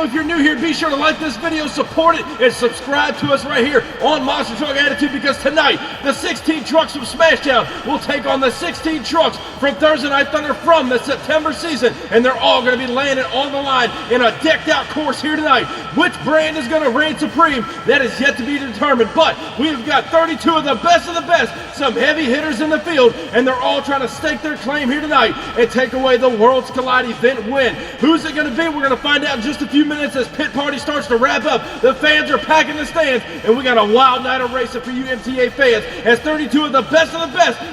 know, if you're new here, be sure to like this video, support it, and subscribe to us right here on Monster Truck Attitude, because tonight, the 16 trucks from SmashDown will take on the 16 trucks from Thursday Night Thunder from the September season, and they're all going to be laying it on the line in a decked-out course here tonight. Which brand is going to reign supreme, that is yet to be determined, but we've got 32 of the best, some heavy hitters in the field, and they're all trying to stake their claim here tonight and take away the Worlds Collide event win. Who's it going to be? We're going to find out in just a few minutes as pit party starts to wrap up. The fans are packing the stands, and we got a wild night of racing for you MTA fans, as 32 of the best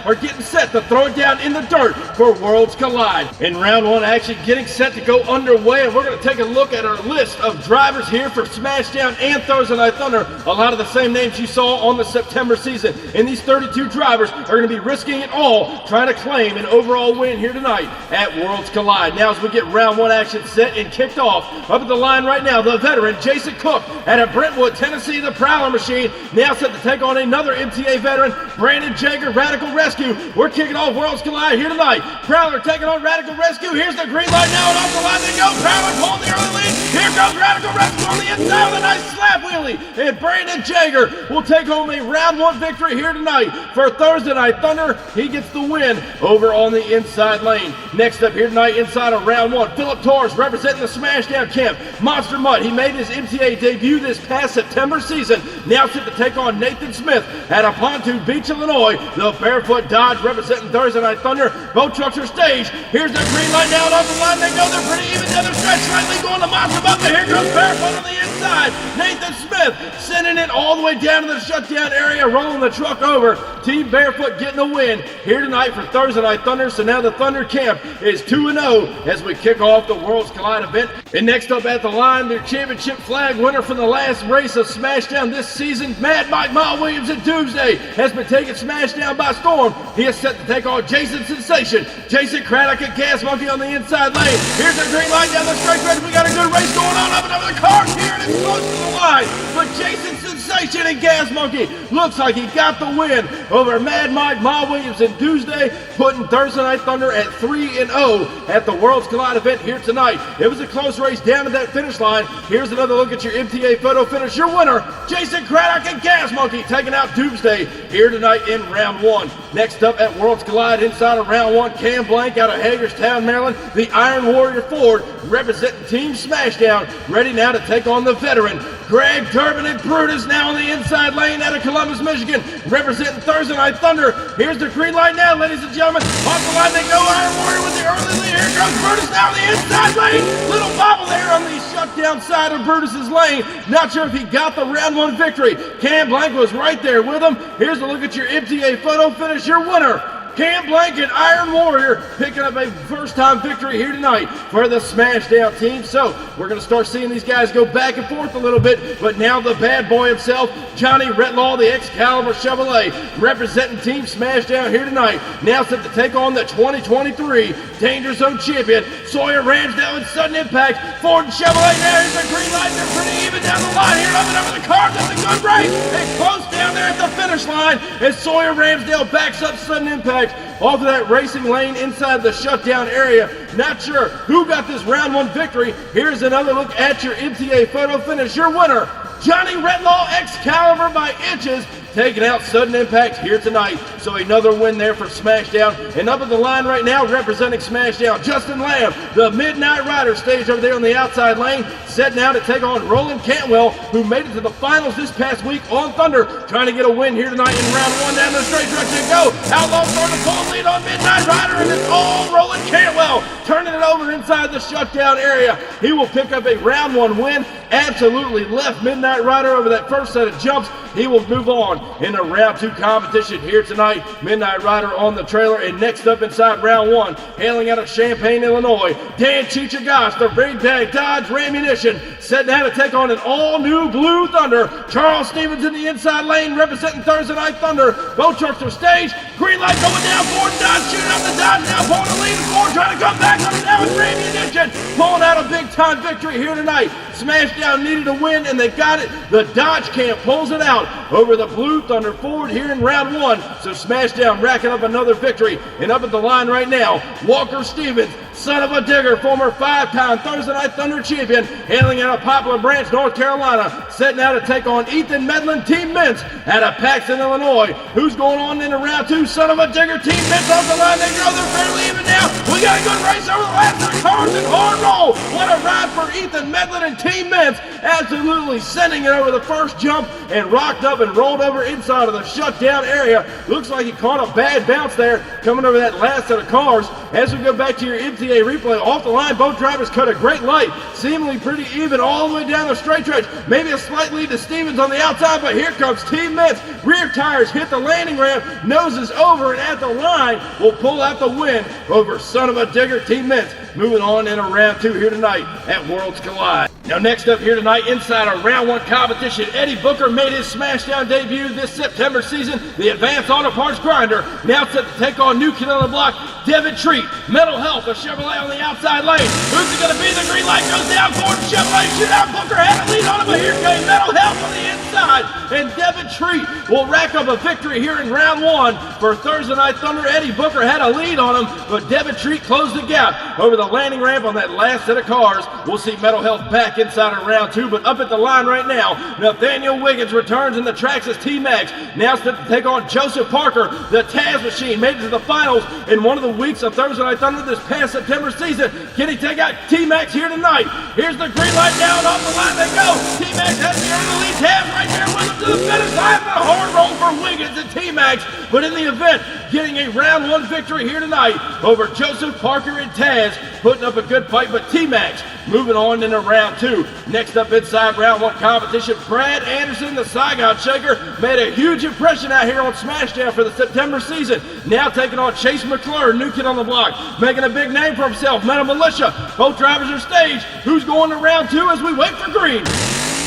are getting set to throw it down in the dirt for Worlds Collide. In round one action getting set to go underway, and we're going to take a look at our list of drivers here for SmashDown and Thursday Night Thunder. A lot of the same names you saw on the September season, and these 32 drivers are going to be risking it all trying to claim an overall win here tonight at Worlds Collide. Now as we get round one action set and kicked off, up at the line right now, the veteran Jason Cook out of Brentwood, Tennessee, the Prowler Machine, now set to take on another MTA veteran, Brandon Jager, Radical Rescue. We're kicking off Worlds Collide here tonight. Prowler taking on Radical Rescue. Here's the green light now, and off the line they go. Prowler pulling the early lead. Here comes Radical Rescue on the inside with a nice slap wheelie. And Brandon Jager will take home a round one victory here tonight for Thursday Night Thunder. He gets the win over on the inside lane. Next up here tonight inside of round one, Philip Torres representing the SmashDown camp. Monster Mutt, he made his MTA debut this past September season. Now set to take on Nathan Smith out of Pontoon Beach, Illinois. The Barefoot Dodge representing Thursday Night Thunder. Both trucks are staged. Here's the green light now, and off the line they go. They're pretty even down the stretch. Slightly going to Monster Mutt, but here comes Barefoot on the inside. Nathan Smith sending it all the way down to the shutdown area, rolling the truck over. Team Barefoot getting the win here tonight for Thursday Night Thunder. So now the Thunder camp is 2-0 as we kick off the Worlds Collide event. And next up at the line, their championship flag winner from the last race of SmashDown this season, Mad Mike Miles Williams at Doomsday, has been taking SmashDown by storm. He is set to take on Jason Sensation. Jason Craddock and Gas Monkey on the inside lane. Here's the green light down the straight stretch. We got a good race going on up and over the cars here, and it's close to the line. But Jason Sensation and Gas Monkey looks like he got the win over Mad Mike Miles Williams and Doomsday, putting Thursday Night Thunder at 3-0 at the Worlds Collide event here tonight. It was a close race down to that finish line. Here's another look at your MTA photo finish. Your winner, Jason Craddock and Gas Monkey, taking out Doomsday here tonight in round one. Next up at Worlds Collide inside of round one, Cam Blank out of Hagerstown, Maryland, the Iron Warrior Ford representing Team SmashDown, ready now to take on the veteran Greg Durbin and Brutus now on the inside lane out of Columbus, Michigan, representing Thursday Night Thunder. Here's the green light now, ladies and gentlemen. Off the line they go. Iron Warrior with the early lead. Here comes Brutus now on the inside lane. Little bobble there on the shutdown side of Brutus's lane. Not sure if he got the round one victory. Cam Blank was right there with him. Here's a look at your MTA photo finish. Your winner, Cam Blank and Iron Warrior, picking up a first-time victory here tonight for the SmashDown team. So we're going to start seeing these guys go back and forth a little bit, but now the bad boy himself, Johnny Retlaw, the Excalibur Chevrolet, representing Team SmashDown here tonight. Now set to take on the 2023 Danger Zone champion, Sawyer Ramsdale and Sudden Impact. Ford and Chevrolet now. Here's the green light. They're pretty even down the line here. Up and over the car. That's a good race. And close down there at the finish line as Sawyer Ramsdale backs up Sudden Impact off of that racing lane inside the shutdown area. Not sure who got this round one victory. Here's another look at your MTA photo finish. Your winner, Johnny Retlaw, Excalibur by inches, taking out Sudden Impact here tonight. So another win there for SmashDown. And up at the line right now, representing SmashDown, Justin Lamb, the Midnight Rider, staged over there on the outside lane, set now to take on Roland Cantwell, who made it to the finals this past week on Thunder, trying to get a win here tonight in round one. Down the straight stretch they go. Outlaw starting to pull lead on Midnight Rider, and it's all Roland Cantwell turning it over inside the shutdown area. He will pick up a round one win. Absolutely left Midnight Rider over that first set of jumps. He will move on in a round two competition here tonight. Midnight Rider on the trailer. And next up inside round one, hailing out of Champaign, Illinois, Dan Chichagosh, the Ring Bag Dodge Rammunition, set now to take on an all-new Blue Thunder. Charles Stevens in the inside lane representing Thursday Night Thunder. Both trucks are staged. Green light going down. Ford and Dodge shooting out the Dodge now, pulling the lead. Ford trying to come back. Coming down with Rammunition, pulling out a big-time victory here tonight. SmashDown needed a win, and they got it. The Dodge camp pulls it out over the Blue Thunder Ford here in round one. So SmashDown racking up another victory. And up at the line right now, Walker Stevens Son of a Digger, former 5-time Thursday Night Thunder champion, hailing out of Poplar Branch, North Carolina, setting out to take on Ethan Medlin, Team Mintz, out of Paxton, Illinois. Who's going on into round 2? Son of a Digger, Team Mintz off the line. They go, they're fairly even now. We got a good race over the last 3 cars and hard roll. What a ride for Ethan Medlin and Team Mintz, absolutely sending it over the first jump and rocked up and rolled over inside of the shutdown area. Looks like he caught a bad bounce there coming over that last set of cars. As we go back to your MTA replay, off the line, both drivers cut a great light, seemingly pretty even all the way down the straight stretch. Maybe a slight lead to Stevens on the outside, but here comes Team Mintz. Rear tires hit the landing ramp, noses over, and at the line will pull out the win over Son of a Digger, Team Mintz. Moving on into round 2 here tonight at Worlds Collide. Now next up here tonight, inside our round 1 competition, Eddie Booker made his SmashDown debut this September season. The Advanced Auto Parts Grinder now set to take on new kid on the block, Devin Treat. Mental Health, a Chevrolet on the outside lane. Who's it going to be? The green light goes down for him. Chevrolet shootout. Booker had a lead on him, but here came Mental Health on the inside. And Devin Treat will rack up a victory here in round 1 for Thursday Night Thunder. Eddie Booker had a lead on him, but Devin Treat closed the gap over the landing ramp on that last set of cars. We'll see Mental Health back inside of round 2, but up at the line right now, Nathaniel Wiggins returns in the Traxxas T-Max. Now set to take on Joseph Parker. The Taz Machine made it to the finals in one of the weeks of Thursday Night Thunder this past September season. Can he take out T-Max here tonight? Here's the green light down, off the line they go. T-Max has the early lead. Taz right there with him to the finish line. A hard roll for Wiggins and T-Max, but in the event, getting a round 1 victory here tonight over Joseph Parker and Taz, putting up a good fight, but T-Max moving on into round 2. Next up inside round 1 competition, Brad Anderson, the Saigon Shaker, made a huge impression out here on SmashDown for the September season. Now taking on Chase McClure, new kid on the block, making a big name for himself, Metal Militia. Both drivers are staged. Who's going to round 2 as we wait for green?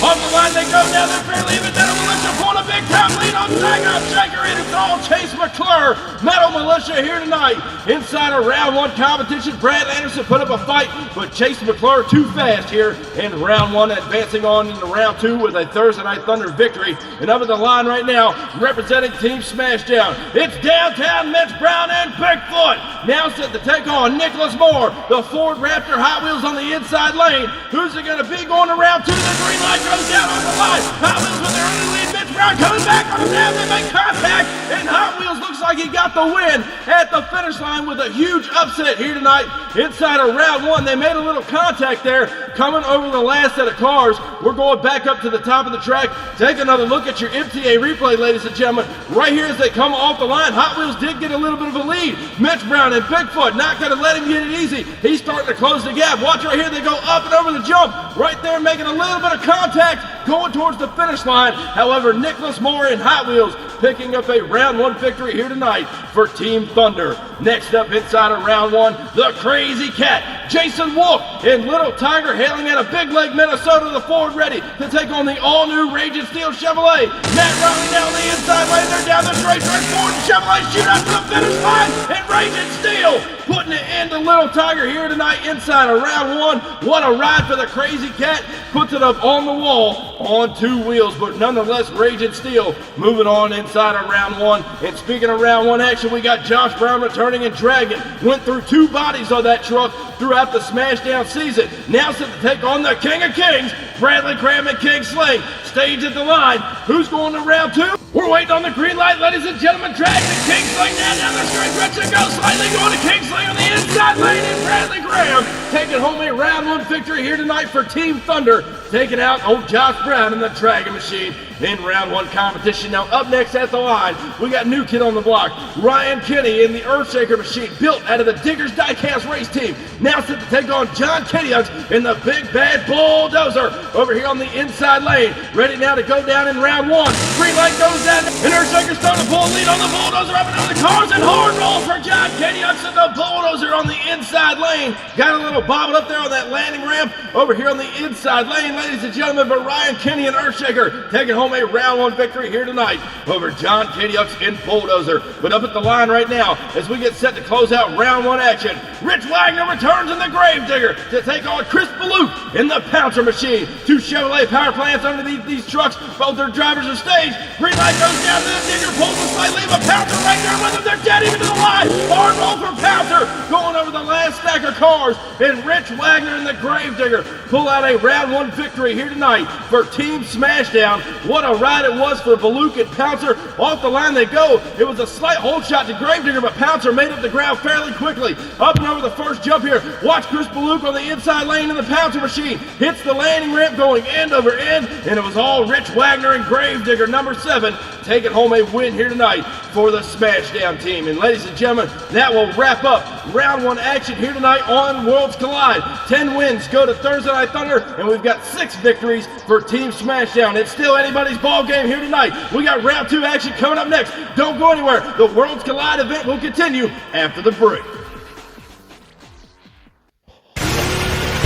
Off the line they go, now they're fairly even. Metal Militia pulling a big time lead on Saigon Shaker, and it's all Chase McClure. Metal Militia here tonight. Inside a round 1 competition, Brad Anderson put up a fight, but Chase McClure too fast here in round 1, advancing on into round 2 with a Thursday Night Thunder victory. And up at the line right now, representing Team SmashDown, it's Downtown Mitch Brown and Bigfoot. Now set to take on Nicholas Moore, the Ford Raptor Hot Wheels on the inside lane. Who's it going to be going to round 2? The green light goes down on the line. Hot Wheels with their early lead. Mitch Brown coming back on him now. They make contact, and Hot Wheels looks like he got the win at the finish line with a huge upset here tonight. Inside of round 1, they made a little contact there coming over the last set of cars. We're going back up to the top of the track. Take another look at your MTA replay, ladies and gentlemen. Right here as they come off the line, Hot Wheels did get a little bit of a lead. Mitch Brown and Bigfoot not going to let him get it easy. He's starting to close the gap. Watch right here. They go up and over the jump. Right there making a little bit of contact going towards the finish line. However, Nicholas Moore and Hot Wheels picking up a round 1 victory here tonight for Team Thunder. Next up inside of round 1, the Crazy Cat, Jason Wolf and Little Tiger, hailing out of Big Lake, Minnesota, the Ford ready to take on the all-new Raging Steel Chevrolet. Matt Riley down the inside lane, they're down the straight track. Ford and Chevrolet shoot out to the finish line, and Raging Steel putting it into Little Tiger here tonight inside of round 1. What a ride for the Crazy Cat. Puts it up on the wall on 2 wheels, but nonetheless, Raging Steel moving on inside of round 1. And speaking of round 1 action, we got Josh Brown returning and Dragon. Went through 2 bodies on that truck throughout the SmashDown season. Now set to take on the King of Kings, Bradley Graham and King Sling. Stage at the line. Who's going to round 2? We're waiting on the green light, ladies and gentlemen. Dragon and King Sling down the straight stretch and go slightly going to King Sling on the inside lane, and Bradley Graham taking home a round 1 victory here tonight for Team Thunder, taking out old Josh Brown and the Dragon Machine in round 1 competition. Now up next at the line, we got new kid on the block, Ryan Kinney in the Earthshaker Machine, built out of the Diggers Diecast race team. Now set to take on John Kennyux in the Big Bad Bulldozer over here on the inside lane. Ready now to go down in round 1. Green light goes down, and Earthshaker's starting to pull lead on the Bulldozer up and down the cars, and hard roll for John Kennyux and the Bulldozer on the inside lane. Got a little bobble up there on that landing ramp over here on the inside lane, ladies and gentlemen, but Ryan Kinney and Earthshaker taking home home a round one victory here tonight over John Kadiuks in Bulldozer. But up at the line right now, as we get set to close out round one action, Rich Wagner returns in the Gravedigger to take on Chris Baluk in the Pouncer Machine. Two Chevrolet power plants underneath these trucks. Both their drivers are staged. Green light goes down to the digger, pulls the slight leave, a Pouncer right there with them. They're dead even to the line. Hard roll for Pouncer, going over the last stack of cars. And Rich Wagner in the Gravedigger pull out a round one victory here tonight for Team SmashDown. What a ride it was for Baluk and Pouncer. Off the line they go. It was a slight hold shot to Gravedigger, but Pouncer made up the ground fairly quickly. Up and over the first jump here. Watch Chris Baluk on the inside lane in the Pouncer Machine. Hits the landing ramp going end over end, and it was all Rich Wagner and Gravedigger number 7 taking home a win here tonight for the SmashDown team. And ladies and gentlemen, that will wrap up round one action here tonight on Worlds Collide. 10 wins go to Thursday Night Thunder, and we've got 6 victories for Team SmashDown. It's still anybody's ball game here tonight. We got round 2 action coming up next. Don't go anywhere. The Worlds Collide event will continue after the break.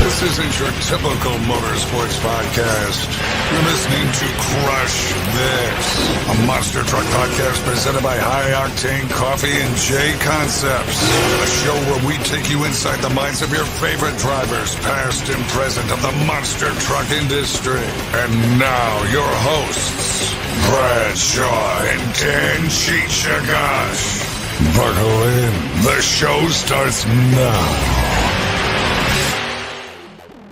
This isn't your typical motorsports podcast. You're listening to Crush This, a monster truck podcast presented by High Octane Coffee and J Concepts. A show where we take you inside the minds of your favorite drivers, past and present, of the monster truck industry. And now, your hosts, Brad Shaw and Dan Chichagash. Buckle in. The show starts now.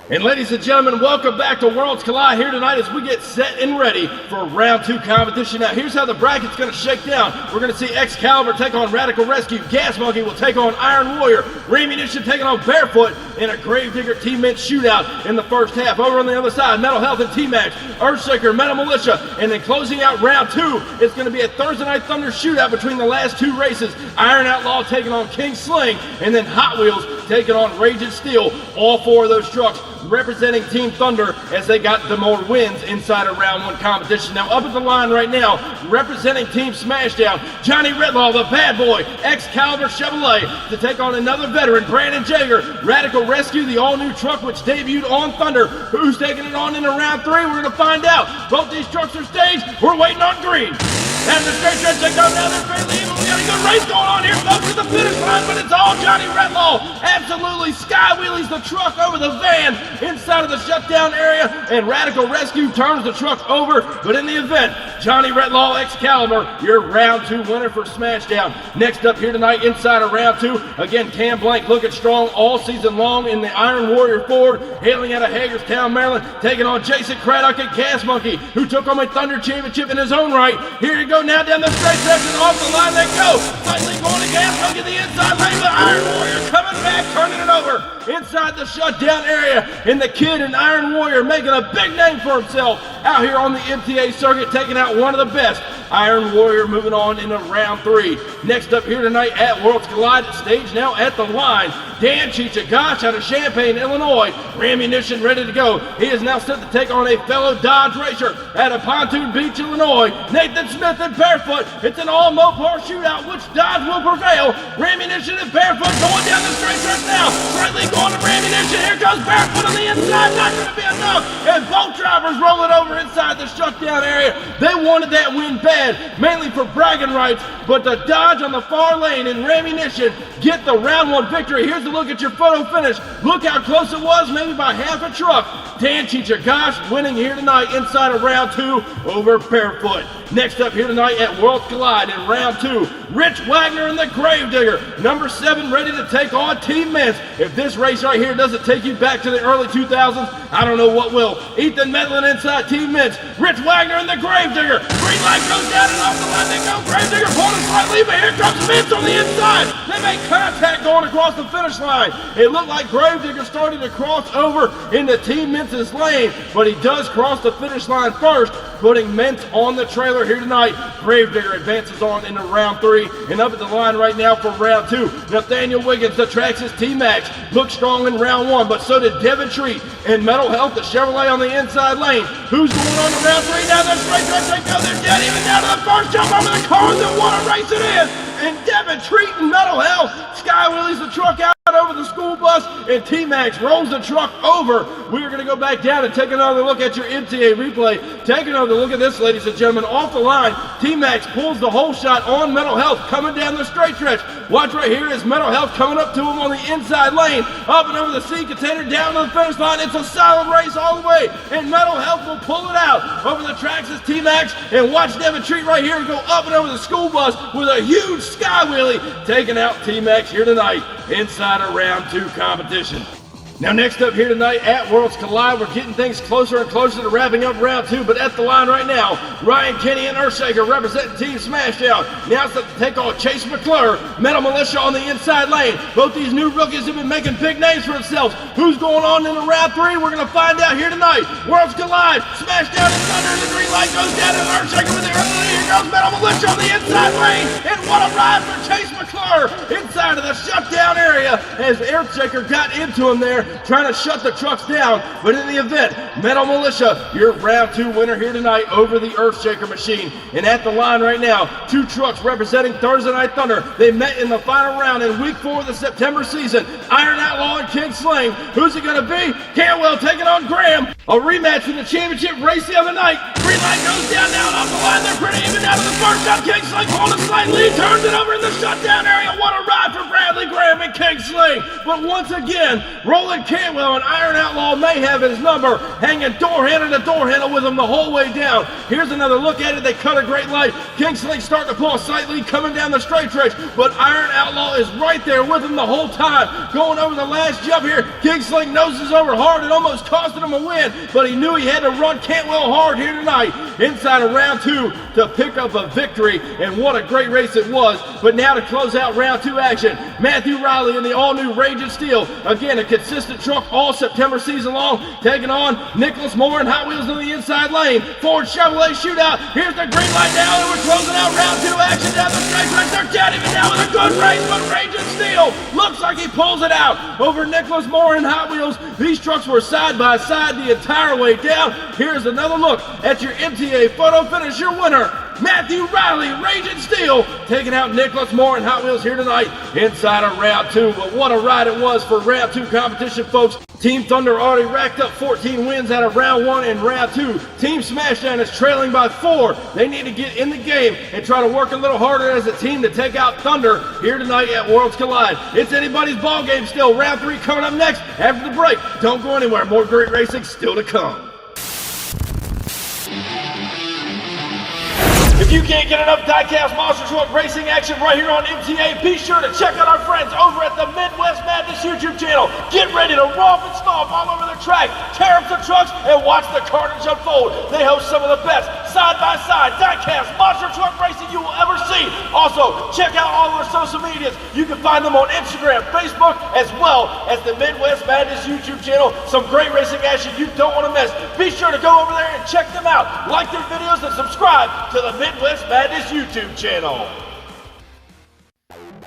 And ladies and gentlemen, welcome back to Worlds Collide here tonight as we get set and ready for round 2 competition. Now, here's how the bracket's going to shake down. We're going to see Excalibur take on Radical Rescue. Gas Monkey will take on Iron Warrior. Rammunition taking on Barefoot in a Gravedigger Team Mint shootout in the first half. Over on the other side, Metal Health and T-Max, Earthshaker, Metal Militia. And then closing out round 2, it's going to be a Thursday Night Thunder shootout between the last 2 races. Iron Outlaw taking on King Sling, and then Hot Wheels taking on Raging Steel. All 4 of those trucks representing Team Thunder as they got the more wins inside of round 1 competition. Now up at the line right now, representing Team SmashDown, Johnny Redlaw, the bad boy, Excalibur Chevrolet, to take on another veteran, Brandon Jager. Radical Rescue, the all-new truck which debuted on Thunder. Who's taking it on into round 3? We're going to find out. Both these trucks are staged. We're waiting on green. And the straight stretch takes on now. They're fairly even. We got a good race going on here, folks, to the finish line, but it's all Johnny Redlaw. Absolutely sky wheelies the truck over the van inside of the shutdown area, and Radical Rescue turns the truck over. But in the event, Johnny Redlaw, Excalibur, your round 2 winner for SmashDown. Next up here tonight, inside of round 2, again, Cam Blank looking strong all season long in the Iron Warrior Ford, hailing out of Hagerstown, Maryland, taking on Jason Craddock and Gas Monkey, who took home a Thunder Championship in his own right. Here you go now down the straight section, off the line they go. Slightly going to Gas Monkey, the inside lane, the Iron Warrior coming back, turning it over inside the shutdown area, and the kid in Iron Warrior making a big name for himself out here on the MTA circuit, taking out one of the best. Iron Warrior moving on into round 3. Next up here tonight at Worlds Collide, stage now at the line, Dan Chichagash out of Champaign, Illinois. Rammunition ready to go. He is now set to take on a fellow Dodge racer out of Pontoon Beach, Illinois, Nathan Smith and Barefoot. It's an all Mopar shootout. Which Dodge will prevail? Rammunition and Barefoot going down the straight stretch now. Slightly going to Rammunition. Here goes Barefoot on the inside. Not going to be enough. And both drivers rolling over inside the shutdown area. They wanted that win bad, mainly for bragging rights, but the Dodge on the far lane and Rammunition get the round 1 victory. Here's a look at your photo finish. Look how close it was, maybe by half a truck. Dan Chichagash winning here tonight inside of round 2 over Barefoot. Next up here tonight at Worlds Collide in round 2, Rich Wagner in the Gravedigger, number 7, ready to take on Team Mintz. If this race right here doesn't take you back to the early 2000s, I don't know what will. Ethan Medlin inside Team Mintz, Rich Wagner in the Gravedigger. Green light goes down and off the line they go. Gravedigger pulling slightly, but here comes Mintz on the inside. They make contact going across the finish line. It looked like Gravedigger started to cross over into Team Mintz's lane, but he does cross the finish line first, putting Mintz on the trailer here tonight. Gravedigger advances on into round 3, and up at the line right now for round 2, Nathaniel Wiggins, the Traxxas T-Max, looked strong in round 1, but so did Devin Treat and Metal Health, the Chevrolet on the inside lane. Who's going on to round 3 now? They're straight stretch they go. They're dead even down to the first jump over the cars that want to race it in. And Devin Treat and Metal Health sky wheelies the truck out. over the school bus, and T-Max rolls the truck over. We are going to go back down and take another look at your MTA replay. Take another look at this, ladies and gentlemen. Off the line, T-Max pulls the whole shot on Mental Health coming down the straight stretch. Watch right here as Mental Health coming up to him on the inside lane. Up and over the sea container, down to the finish line. It's a solid race all the way, and Mental Health will pull it out. Over the tracks is T-Max, and watch Devin treat right here and go up and over the school bus with a huge sky wheelie, taking out T-Max here tonight inside a round 2 competition. Now next up here tonight at Worlds Collide, we're getting things closer and closer to wrapping up round 2, but at the line right now, Ryan Kenny and Earthshaker representing Team SmashDown. Now it's to take on Chase McClure, Metal Militia on the inside lane. Both these new rookies have been making big names for themselves. Who's going on into round 3? We're going to find out here tonight. Worlds Collide, SmashDown is under, the green light goes down, and Earthshaker with the early. Here goes Metal Militia on the inside lane, and what a ride for Chase McClure inside of the shutdown area as Earthshaker got into him there, trying to shut the trucks down. But in the event, Metal Militia, your round 2 winner here tonight over the Earthshaker machine. And at the line right now, 2 trucks representing Thursday Night Thunder. They met in the final round in week 4 of the September season. Iron Outlaw and King Sling. Who's it going to be? Cantwell taking on Graham. A rematch in the championship race the other night. Green light goes down now and off the line. They're pretty even down to the first shot. King Sling holding a slight lead, turns it over in the shutdown area. What a ride for Bradley Graham and King Sling. But once again, Roland Cantwell and Iron Outlaw may have his number, hanging door handle to door handle with him the whole way down. Here's another look at it. They cut a great light. King Sling starting to pull a slight lead coming down the straight stretch, but Iron Outlaw is right there with him the whole time. Going over the last jump here, King Sling noses over hard. It almost costed him a win, but he knew he had to run Cantwell hard here tonight inside of round 2 to pick up a victory, and what a great race it was. But now to close out round 2 action, Matthew Riley in the all-new Raging Steel. Again, a consistent truck all September season long, taking on Nicholas Moore and Hot Wheels on the inside lane. Ford Chevrolet shootout. Here's the green light now, and we're closing out round 2 action down the straight stretch. They're getting it now with a good race, but Raging Steel looks like he pulls it out over Nicholas Moore and Hot Wheels. These trucks were side by side the entire way down. Here's another look at your MTA photo finish. Your winner, Matthew Riley, Raging Steel, taking out Nicholas Moore and Hot Wheels here tonight inside of round 2. But what a ride it was for round 2 competition, folks. Team Thunder already racked up 14 wins out of round 1 and round 2. Team SmashDown is trailing by 4. They need to get in the game and try to work a little harder as a team to take out Thunder here tonight at Worlds Collide. It's anybody's ball game still. Round 3 coming up next after the break. Don't go anywhere. More great racing still to come. If you can't get enough Diecast Monster Truck racing action right here on MTA, be sure to check out our friends over at the Midwest Madness YouTube channel. Get ready to romp and stomp all over the track, tear up the trucks, and watch the carnage unfold. They host some of the best side-by-side Diecast Monster Truck racing you will ever see. Also, check out all of our social medias. You can find them on Instagram, Facebook, as well as the Midwest Madness YouTube channel. Some great racing action you don't want to miss. Be sure to go over there and check them out. Like their videos and subscribe to the Midwest Madness YouTube channel.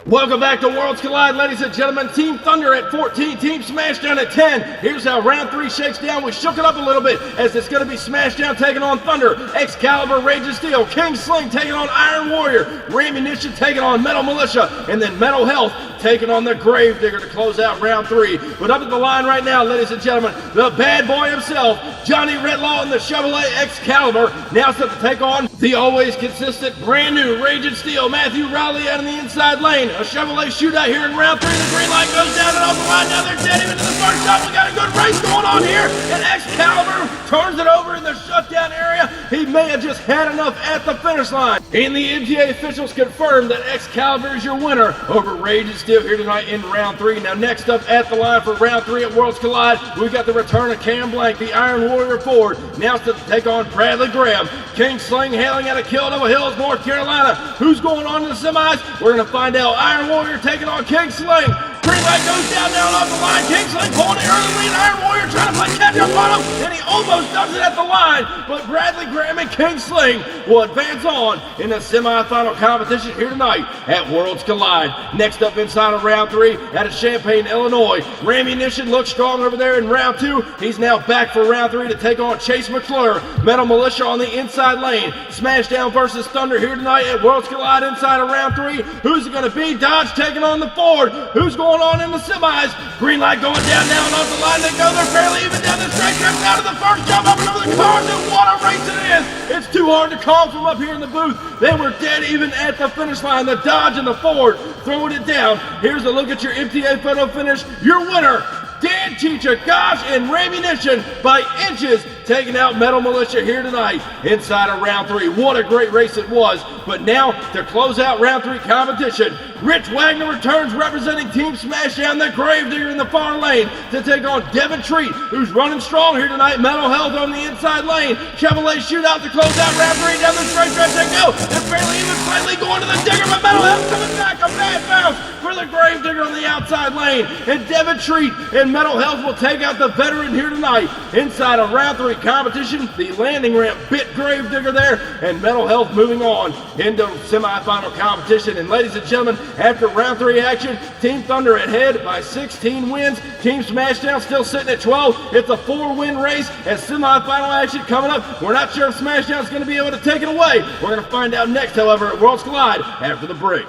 Welcome back to Worlds Collide, ladies and gentlemen. Team Thunder at 14, Team SmashDown at 10. Here's how round 3 shakes down. We shook it up a little bit as it's going to be SmashDown taking on Thunder, Excalibur, Raging Steel, King Sling taking on Iron Warrior, Rammunition taking on Metal Militia, and then Metal Health taking on the Gravedigger to close out round 3. But up at the line right now, ladies and gentlemen, the bad boy himself, Johnny Redlaw in the Chevrolet Excalibur, now set to take on the always consistent, brand new Raging Steel, Matthew Riley out in the inside lane. A Chevrolet shootout here in round 3. The green light goes down and off the line. Now they're dead even to the first shot. We got a good race going on here. And Excalibur turns it over in the shutdown area. He may have just had enough at the finish line. And the MTA officials confirmed that Excalibur is your winner over Raging Steel here tonight in round 3. Now next up at the line for round 3 at Worlds Collide, we got the return of Cam Blank, the Iron Warrior Ford. Now to take on Bradley Graham. King Sling hailing out of Kildover Hills, North Carolina. Who's going on in the semis? We're going to find out. Iron Warrior taking on King Sling. Green light goes down off the line. King Sling pulling the early lead. Iron Warrior trying to play catch up on him, and he almost does it at the line. But Bradley Graham and King Sling will advance on in the semifinal competition here tonight at Worlds Collide. Next up inside of round 3 out of Champaign, Illinois, Rammunition looks strong over there in round 2. He's now back for round 3 to take on Chase McClure. Metal Militia on the inside lane. SmashDown versus Thunder here tonight at Worlds Collide inside of round 3. Who's it going to be? Dodge taking on the Ford. Who's going going on in the semis. Green light going down now and off the line they go. They're fairly even down the straight stretch now to the first jump up and over the cars, and what a race it is. It's too hard to call from up here in the booth. They were dead even at the finish line. The Dodge and the Ford throwing it down. Here's a look at your MTA photo finish. Your winner, Dan Chicha, Gosh, and Rammunition by inches, taking out Metal Militia here tonight inside of round 3. What a great race it was. But now to close out round 3 competition, Rich Wagner returns representing Team SmashDown, the Gravedigger in the far lane, to take on Devin Treat, who's running strong here tonight. Metal Health on the inside lane. Chevrolet Shootout to close out round 3. Down the straight stretch they go. They're fairly even, slightly going to the digger, but Metal Health coming back. A bad bounce for the Gravedigger on the outside lane. And Devin Treat and Metal Health will take out the veteran here tonight inside of round 3 competition. The landing ramp bit Gravedigger there, and Metal Health moving on into semifinal competition. And ladies and gentlemen, after round 3 action, Team Thunder ahead by 16 wins. Team SmashDown still sitting at 12. It's a 4-win race, and semifinal action coming up. We're not sure if SmashDown's going to be able to take it away. We're going to find out next, however, at Worlds Collide after the break.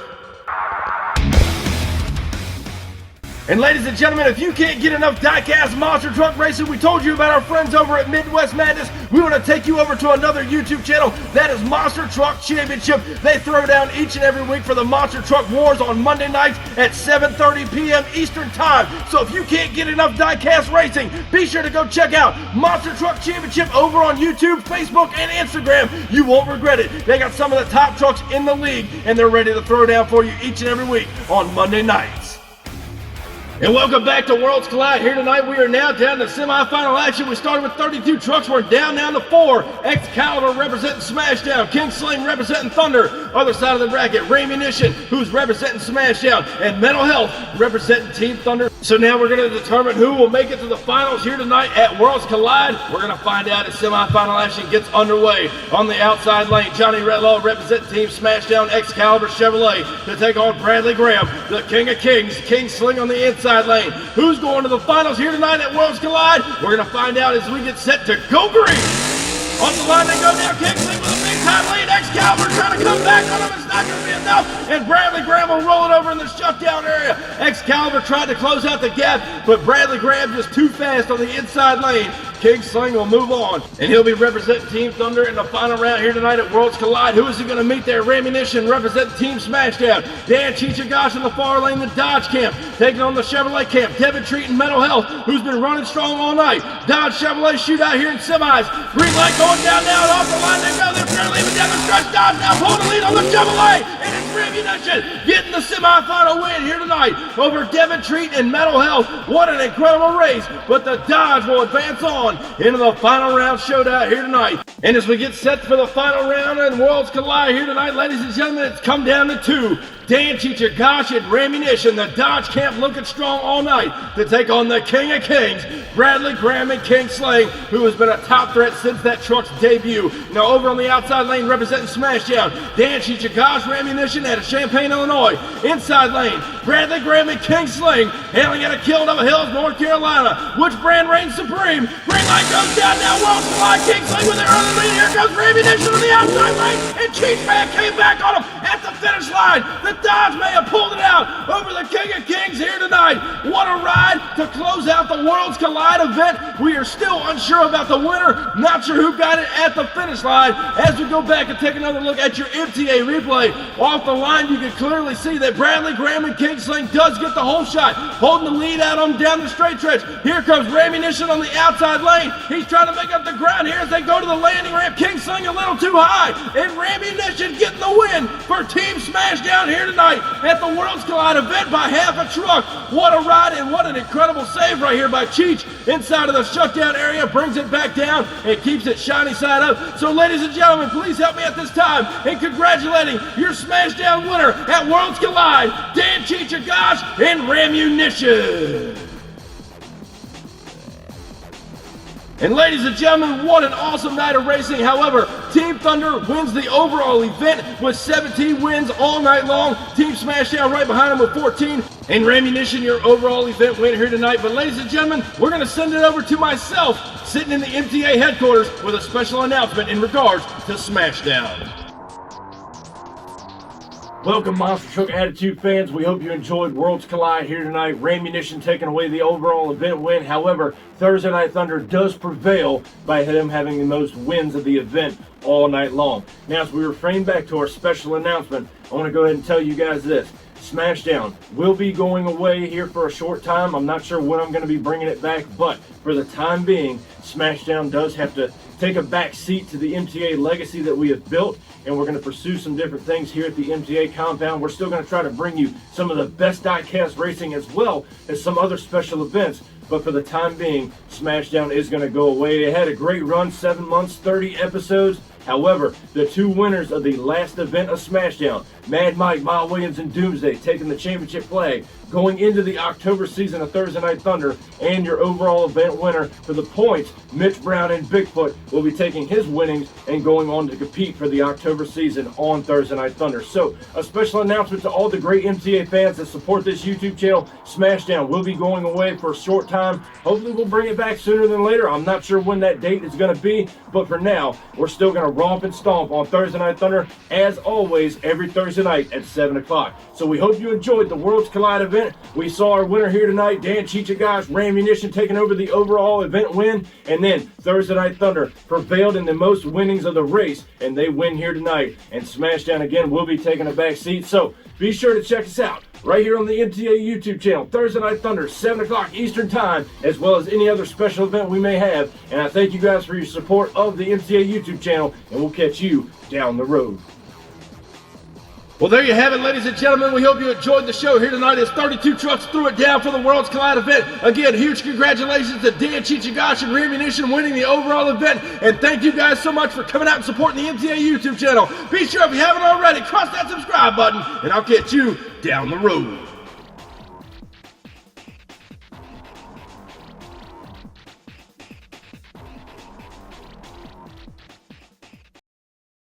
And ladies and gentlemen, if you can't get enough Diecast monster truck racing, we told you about our friends over at Midwest Madness. We want to take you over to another YouTube channel. That is Monster Truck Championship. They throw down each and every week for the Monster Truck Wars on Monday nights at 7:30 p.m. Eastern Time. So if you can't get enough Diecast racing, be sure to go check out Monster Truck Championship over on YouTube, Facebook, and Instagram. You won't regret it. They got some of the top trucks in the league, and they're ready to throw down for you each and every week on Monday nights. And welcome back to Worlds Collide. Here tonight, we are now down to semifinal action. We started with 32 trucks. We're down to 4. Excalibur representing SmashDown. King Sling representing Thunder. Other side of the bracket, Rammunition, who's representing SmashDown. And Mental Health representing Team Thunder. So now we're going to determine who will make it to the finals here tonight at Worlds Collide. We're going to find out as semifinal action gets underway. On the outside lane, Johnny Redlaw representing Team SmashDown, Excalibur Chevrolet, to take on Bradley Graham, the King of Kings. King Sling on the inside lane. Who's going to the finals here tonight at Worlds Collide? We're going to find out as we get set to go green. On the line they go now. King Sling with a big time lead. Excalibur trying to come back on him. It's not going to be enough. And Bradley Graham will roll it over in the shutdown area. Excalibur tried to close out the gap, but Bradley Graham just too fast on the inside lane. King Sling will move on, and he'll be representing Team Thunder in the final round here tonight at Worlds Collide. Who is he going to meet there? Rammunition representing Team SmashDown. Dan Chicha Gosh in the far lane, the Dodge camp, taking on the Chevrolet camp. Devin Treat and Mental Health, who's been running strong all night. Dodge Chevrolet Shootout here in semis. Green light going down now, and off the line they go. They're fairly even down the stretch. Dodge now pulling the lead on the Chevrolet, and it's Rammunition getting the semifinal win here tonight over Devin Treat and Mental Health. What an incredible race, but the Dodge will advance on into the final round showdown here tonight. And as we get set for the final round and Worlds Collide here tonight, ladies and gentlemen, it's come down to 2. Dan Chicha Gosh and Rammunition, the Dodge camp looking strong all night to take on the King of Kings, Bradley Graham and King Sling, who has been a top threat since that truck's debut. Now over on the outside lane representing SmashDown, Dan Chicha Gosh, Rammunition out of Champaign, Illinois. Inside lane, Bradley Graham and King Sling, hailing out of Kildover Hills, North Carolina. Which brand reigns supreme? Green light goes down now, Worlds Collide. King Sling with the early lead. Here goes Rammunition on the outside lane, and Cheech Man came back on him at the finish line. The Dodge may have pulled it out over the King of Kings here tonight. What a ride to close out the Worlds Collide event. We are still unsure about the winner. Not sure who got it at the finish line. As we go back and take another look at your MTA replay, off the line you can clearly see that Bradley Graham and King Sling does get the whole shot, holding the lead out on down the straight stretch. Here comes Rammunition on the outside lane. He's trying to make up the ground here as they go to the landing ramp. King Sling a little too high, and Rammunition getting the win for Team SmashDown here tonight at the Worlds Collide event by half a truck. What a ride and what an incredible save right here by Cheech inside of the shutdown area. Brings it back down and keeps it shiny side up. So ladies and gentlemen, please help me at this time in congratulating your SmashDown winner at Worlds Collide, Dan Chicha Gosh and Rammunition. And ladies and gentlemen, what an awesome night of racing. However, Team Thunder wins the overall event with 17 wins all night long. Team SmashDown right behind them with 14. And Rammunition, your overall event winner here tonight. But ladies and gentlemen, we're going to send it over to myself, sitting in the MTA headquarters with a special announcement in regards to SmashDown. Welcome, Monster Truck Attitude fans. We hope you enjoyed Worlds Collide here tonight. Rammunition taking away the overall event win. However, Thursday Night Thunder does prevail by them having the most wins of the event all night long. Now, as we refrain back to our special announcement, I want to go ahead and tell you guys this. SmashDown will be going away here for a short time. I'm not sure when I'm going to be bringing it back, but for the time being, SmashDown does have to take a back seat to the MTA legacy that we have built, and we're going to pursue some different things here at the MTA compound. We're still going to try to bring you some of the best diecast racing as well as some other special events, but for the time being, SmashDown is going to go away. They had a great run, 7 months, 30 episodes. However, the two winners of the last event of SmashDown, Mad Mike, Miles Williams, and Doomsday, taking the championship flag, going into the October season of Thursday Night Thunder, and your overall event winner for the points, Mitch Brown and Bigfoot, will be taking his winnings and going on to compete for the October season on Thursday Night Thunder. So, a special announcement to all the great MTA fans that support this YouTube channel. SmashDown will be going away for a short time. Hopefully we'll bring it back sooner than later. I'm not sure when that date is going to be, but for now, we're still going to romp and stomp on Thursday Night Thunder, as always, every Thursday night at 7 o'clock. So we hope you enjoyed the Worlds Collide event. We saw our winner here tonight, Dan Chichagosh, Rammunition, taking over the overall event win, and then Thursday Night Thunder prevailed in the most winnings of the race, and they win here tonight. And SmashDown again will be taking a back seat. So be sure to check us out right here on the MTA YouTube channel, Thursday Night Thunder, 7 o'clock Eastern Time, as well as any other special event we may have. And I thank you guys for your support of the MTA YouTube channel, and we'll catch you down the road. Well, there you have it, ladies and gentlemen. We hope you enjoyed the show here tonight as 32 trucks threw it down for the Worlds Collide event. Again, huge congratulations to Dan Chichagosh and Rammunition winning the overall event. And thank you guys so much for coming out and supporting the MTA YouTube channel. Be sure, if you haven't already, cross that subscribe button, and I'll catch you down the road.